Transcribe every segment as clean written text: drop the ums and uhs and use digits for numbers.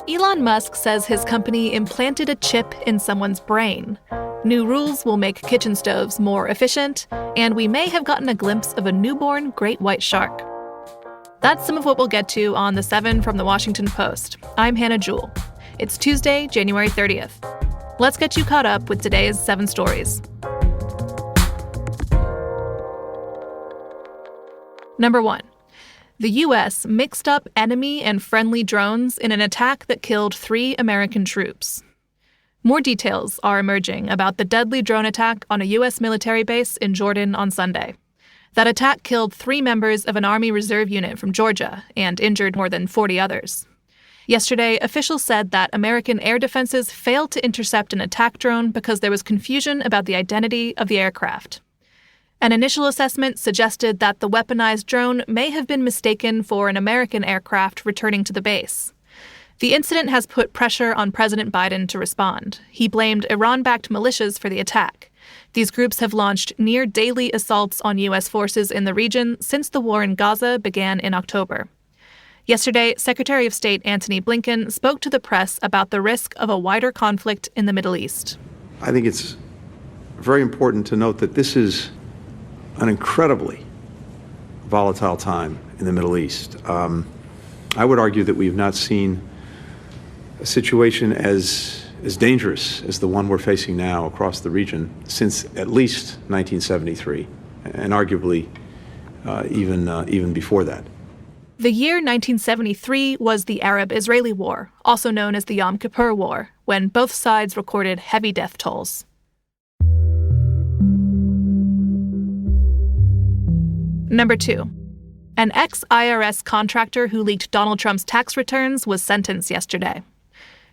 Elon Musk says his company implanted a chip in someone's brain. New rules will make kitchen stoves more efficient, and we may have gotten a glimpse of a newborn great white shark. That's some of what we'll get to on The 7 from The Washington Post. I'm Hannah Jewell. It's Tuesday, January 30th. Let's get you caught up with today's 7 stories. Number 1. The U.S. mixed up enemy and friendly drones in an attack that killed 3 American troops. More details are emerging about the deadly drone attack on a U.S. military base in Jordan on Sunday. That attack killed 3 members of an Army Reserve unit from Georgia and injured more than 40 others. Yesterday, officials said that American air defenses failed to intercept an attack drone because there was confusion about the identity of the aircraft. An initial assessment suggested that the weaponized drone may have been mistaken for an American aircraft returning to the base. The incident has put pressure on President Biden to respond. He blamed Iran-backed militias for the attack. These groups have launched near-daily assaults on U.S. forces in the region since the war in Gaza began in October. Yesterday, Secretary of State Antony Blinken spoke to the press about the risk of a wider conflict in the Middle East. I think it's very important to note that this is an incredibly volatile time in the Middle East. I would argue that we've not seen a situation as dangerous as the one we're facing now across the region since at least 1973, and arguably even before that. The year 1973 was the Arab-Israeli War, also known as the Yom Kippur War, when both sides recorded heavy death tolls. Number 2. An ex-IRS contractor who leaked Donald Trump's tax returns was sentenced yesterday.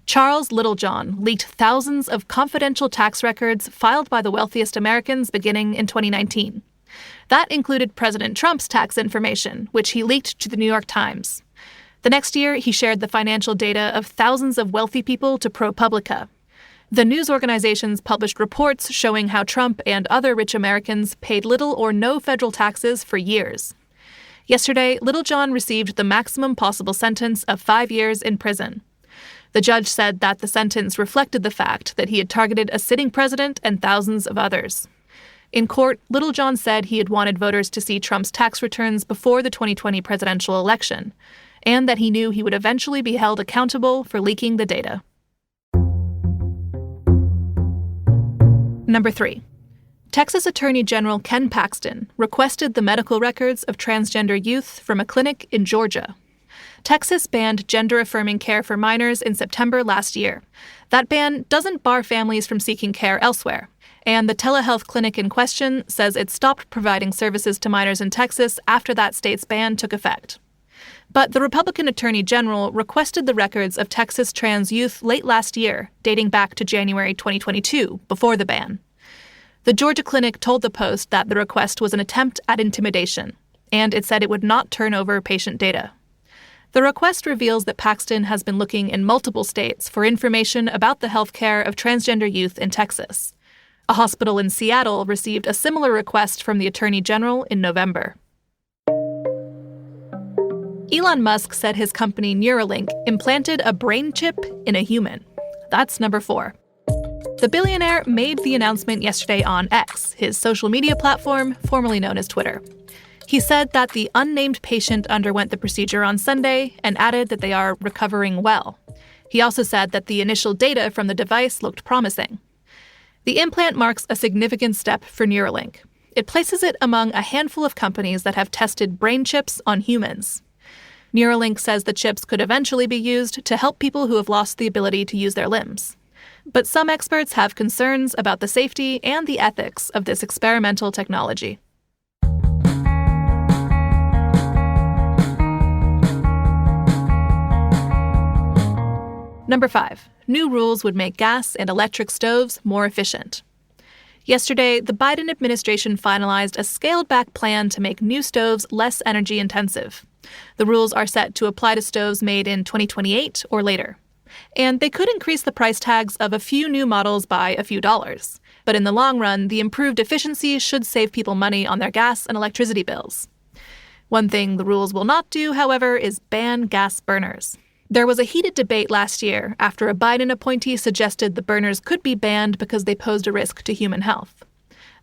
Charles Littlejohn leaked thousands of confidential tax records filed by the wealthiest Americans beginning in 2019. That included President Trump's tax information, which he leaked to the New York Times. The next year, he shared the financial data of thousands of wealthy people to ProPublica. The news organizations published reports showing how Trump and other rich Americans paid little or no federal taxes for years. Yesterday, Littlejohn received the maximum possible sentence of 5 years in prison. The judge said that the sentence reflected the fact that he had targeted a sitting president and thousands of others. In court, Littlejohn said he had wanted voters to see Trump's tax returns before the 2020 presidential election, and that he knew he would eventually be held accountable for leaking the data. Number 3. Texas Attorney General Ken Paxton requested the medical records of transgender youth from a clinic in Georgia. Texas banned gender-affirming care for minors in September last year. That ban doesn't bar families from seeking care elsewhere, and the telehealth clinic in question says it stopped providing services to minors in Texas after that state's ban took effect. But the Republican Attorney General requested the records of Texas trans youth late last year, dating back to January 2022, before the ban. The Georgia clinic told the Post that the request was an attempt at intimidation, and it said it would not turn over patient data. The request reveals that Paxton has been looking in multiple states for information about the health care of transgender youth in Texas. A hospital in Seattle received a similar request from the Attorney General in November. Elon Musk said his company Neuralink implanted a brain chip in a human. That's number 4. The billionaire made the announcement yesterday on X, his social media platform formerly known as Twitter. He said that the unnamed patient underwent the procedure on Sunday and added that they are recovering well. He also said that the initial data from the device looked promising. The implant marks a significant step for Neuralink. It places it among a handful of companies that have tested brain chips on humans. Neuralink says the chips could eventually be used to help people who have lost the ability to use their limbs. But some experts have concerns about the safety and the ethics of this experimental technology. Number 5. New rules would make gas and electric stoves more efficient. Yesterday, the Biden administration finalized a scaled-back plan to make new stoves less energy-intensive. The rules are set to apply to stoves made in 2028 or later. And they could increase the price tags of a few new models by a few dollars. But in the long run, the improved efficiency should save people money on their gas and electricity bills. One thing the rules will not do, however, is ban gas burners. There was a heated debate last year after a Biden appointee suggested the burners could be banned because they posed a risk to human health.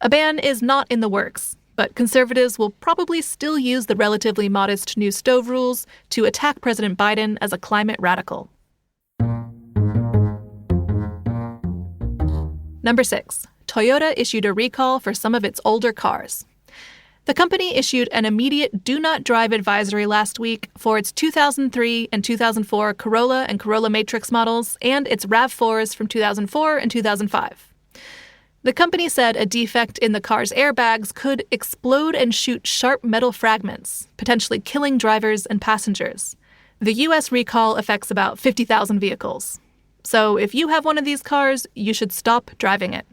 A ban is not in the works, but conservatives will probably still use the relatively modest new stove rules to attack President Biden as a climate radical. Number 6. Toyota issued a recall for some of its older cars. The company issued an immediate do not drive advisory last week for its 2003 and 2004 Corolla and Corolla Matrix models and its RAV4s from 2004 and 2005. The company said a defect in the car's airbags could explode and shoot sharp metal fragments, potentially killing drivers and passengers. The U.S. recall affects about 50,000 vehicles. So if you have one of these cars, you should stop driving it.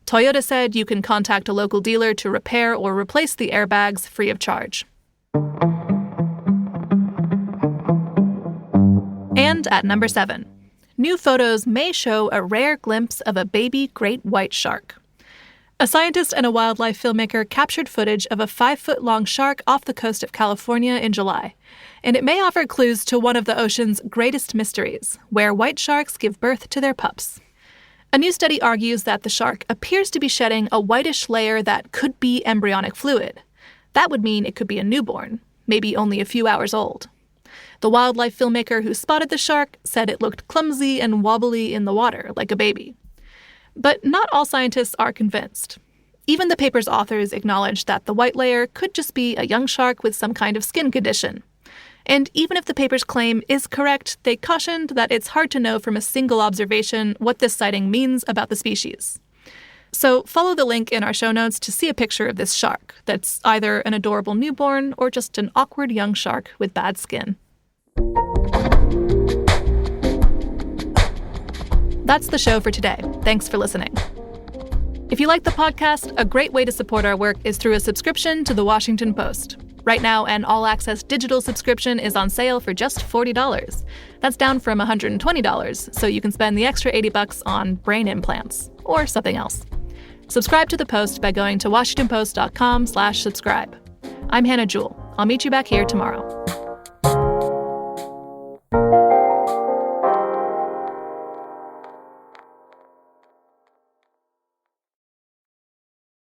Toyota said you can contact a local dealer to repair or replace the airbags free of charge. And at number 7, new photos may show a rare glimpse of a baby great white shark. A scientist and a wildlife filmmaker captured footage of a 5-foot-long shark off the coast of California in July, and it may offer clues to one of the ocean's greatest mysteries, where white sharks give birth to their pups. A new study argues that the shark appears to be shedding a whitish layer that could be embryonic fluid. That would mean it could be a newborn, maybe only a few hours old. The wildlife filmmaker who spotted the shark said it looked clumsy and wobbly in the water, like a baby. But not all scientists are convinced. Even the paper's authors acknowledge that the white layer could just be a young shark with some kind of skin condition. And even if the paper's claim is correct, they cautioned that it's hard to know from a single observation what this sighting means about the species. So follow the link in our show notes to see a picture of this shark that's either an adorable newborn or just an awkward young shark with bad skin. That's the show for today. Thanks for listening. If you like the podcast, a great way to support our work is through a subscription to The Washington Post. Right now, an all-access digital subscription is on sale for just $40. That's down from $120, so you can spend the extra $80 on brain implants or something else. Subscribe to the Post by going to WashingtonPost.com/subscribe. I'm Hannah Jewell. I'll meet you back here tomorrow.